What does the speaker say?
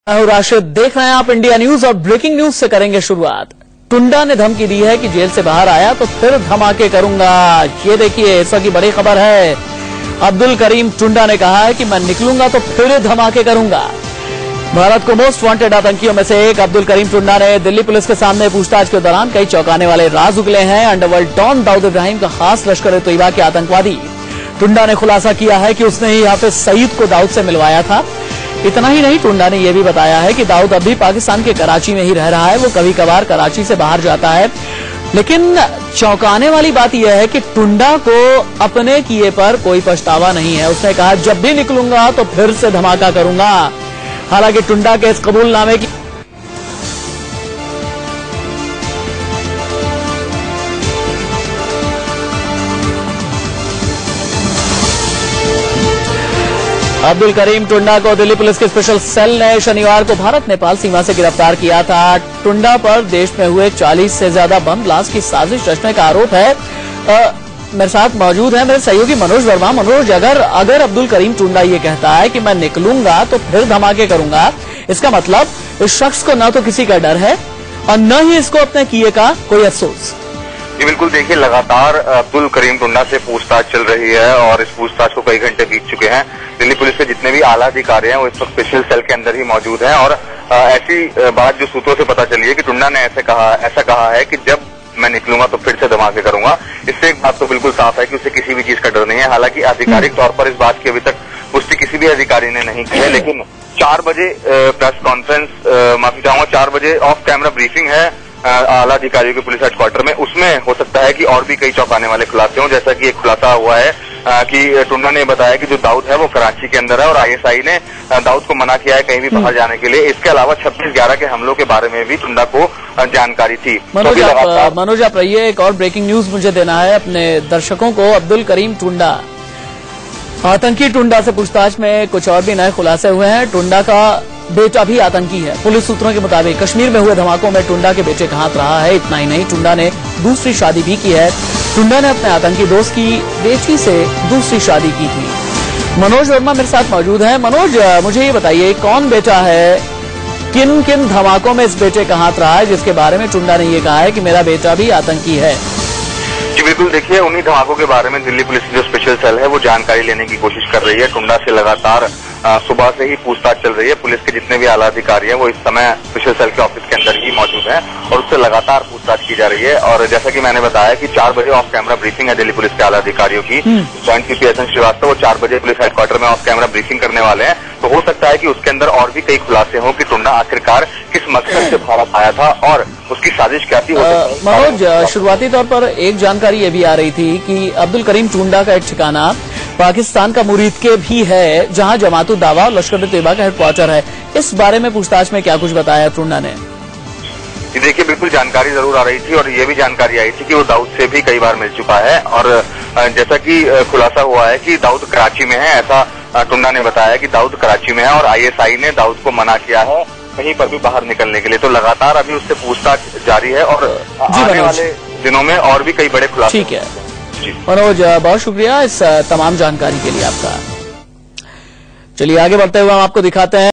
राशिद देख रहे हैं आप इंडिया न्यूज और ब्रेकिंग न्यूज से करेंगे शुरुआत। टुंडा ने धमकी दी है कि जेल से बाहर आया तो फिर धमाके करूंगा। ये देखिए इस वक्त की बड़ी खबर है। अब्दुल करीम टुंडा ने कहा है कि मैं निकलूंगा तो फिर धमाके करूंगा। भारत को मोस्ट वांटेड आतंकियों में से एक अब्दुल करीम टुंडा ने दिल्ली पुलिस के सामने पूछताछ के दौरान कई चौंकाने वाले राज उगले हैं। अंडरवर्ल्ड डॉन दाऊद इब्राहिम का खास लश्कर-ए-तोयबा के आतंकवादी टुंडा ने खुलासा किया है कि उसने ही हाफिज सईद को दाऊद से मिलवाया था। इतना ही नहीं, टुंडा ने यह भी बताया है कि दाऊद अब भी पाकिस्तान के कराची में ही रह रहा है। वो कभी कभार कराची से बाहर जाता है। लेकिन चौंकाने वाली बात यह है कि टुंडा को अपने किए पर कोई पछतावा नहीं है। उसने कहा जब भी निकलूंगा तो फिर से धमाका करूंगा। हालांकि टुंडा के इस कबूलनामे की अब्दुल करीम टुंडा को दिल्ली पुलिस के स्पेशल सेल ने शनिवार को भारत नेपाल सीमा से गिरफ्तार किया था। टुंडा पर देश में हुए 40 से ज्यादा बम ब्लास्ट की साजिश रचने का आरोप है। मेरे साथ मौजूद है मेरे सहयोगी मनोज वर्मा। मनोज, अगर अब्दुल करीम टुंडा ये कहता है कि मैं निकलूंगा तो फिर धमाके करूंगा, इसका मतलब इस शख्स को न तो किसी का डर है और न ही इसको अपने किए का कोई अफसोस। जी बिल्कुल, देखिए लगातार अब्दुल करीम टुंडा से पूछताछ चल रही है और इस पूछताछ को कई घंटे बीत चुके हैं। दिल्ली पुलिस के जितने भी आला अधिकारी हैं वो इस वक्त स्पेशल सेल के अंदर ही मौजूद हैं और ऐसी बात जो सूत्रों से पता चली है कि टुंडा ने ऐसा कहा है कि जब मैं निकलूंगा तो फिर से धमाके करूंगा। इससे एक बात तो बिल्कुल साफ है कि उसे किसी भी चीज का डर नहीं है। हालांकि आधिकारिक तौर पर इस बात की अभी तक पुष्टि किसी भी अधिकारी ने नहीं की है, लेकिन 4 बजे प्रेस कॉन्फ्रेंस, माफी चाहूंगा, 4 बजे ऑफ कैमरा ब्रीफिंग है आला अधिकारियों के पुलिस हेडक्वार्टर में। उसमें हो सकता है कि और भी कई चौंकाने वाले खुलासे हों। जैसा कि एक खुलासा हुआ है कि टुंडा ने बताया कि जो दाऊद है वो कराची के अंदर है और आईएसआई ने दाऊद को मना किया है कहीं भी बाहर जाने के लिए। इसके अलावा 26/11 के हमलों के बारे में भी टुंडा को जानकारी थी। मनोज आप रहिए, एक और ब्रेकिंग न्यूज मुझे देना है अपने दर्शकों को। अब्दुल करीम टुंडा, आतंकी टुंडा से पूछताछ में कुछ और भी नए खुलासे हुए हैं। टुंडा का बेटा भी आतंकी है। पुलिस सूत्रों के मुताबिक कश्मीर में हुए धमाकों में टुंडा के बेटे का हाथ रहा है। इतना ही नहीं, टुंडा ने दूसरी शादी भी की है। टुंडा ने अपने आतंकी दोस्त की बेटी से दूसरी शादी की थी। मनोज वर्मा मेरे साथ मौजूद हैं। मनोज, मुझे ये बताइए कौन बेटा है, किन किन धमाकों में इस बेटे का हाथ रहा है जिसके बारे में टुंडा ने ये कहा है कि मेरा बेटा भी आतंकी है? जी बिल्कुल, देखिए उन्हीं धमाकों के बारे में दिल्ली पुलिस की जो स्पेशल सेल है वो जानकारी लेने की कोशिश कर रही है। टुंडा से लगातार सुबह से ही पूछताछ चल रही है। पुलिस के जितने भी आला अधिकारी हैं वो इस समय स्पेशल सेल के ऑफिस के अंदर ही मौजूद हैं और उससे लगातार पूछताछ की जा रही है। और जैसा कि मैंने बताया कि 4 बजे ऑफ कैमरा ब्रीफिंग है दिल्ली पुलिस के आला अधिकारियों की। Joint CP S N Srivastava वो 4 बजे पुलिस हेडक्वार्टर में ऑफ कैमरा ब्रीफिंग करने वाले हैं। तो हो सकता है कि उसके अंदर और भी कई खुलासे हों कि टुंडा आखिरकार किस मकसद से भारत आया था और उसकी साजिश क्या थी। मनोज, शुरुआती तौर पर एक जानकारी ये भी आ रही थी कि अब्दुल करीम टुंडा का एक ठिकाना पाकिस्तान का मुरीद के भी है, जहां जमातुल दावा और लश्कर-ए-तोयबा का हेडक्वार्टर है। इस बारे में पूछताछ में क्या कुछ बताया टुंडा ने? देखिए बिल्कुल जानकारी जरूर आ रही थी और ये भी जानकारी आई थी कि वो दाऊद से भी कई बार मिल चुका है। और जैसा कि खुलासा हुआ है कि दाऊद कराची में है, ऐसा टुंडा ने बताया कि दाऊद कराची में है और आईएसआई ने दाऊद को मना किया है कहीं पर भी बाहर निकलने के लिए। तो लगातार अभी उससे पूछताछ जारी है और आने वाले दिनों में और भी कई बड़े खुलासे। ठीक है मनोज, बहुत शुक्रिया इस तमाम जानकारी के लिए आपका। चलिए आगे बढ़ते हुए हम आपको दिखाते हैं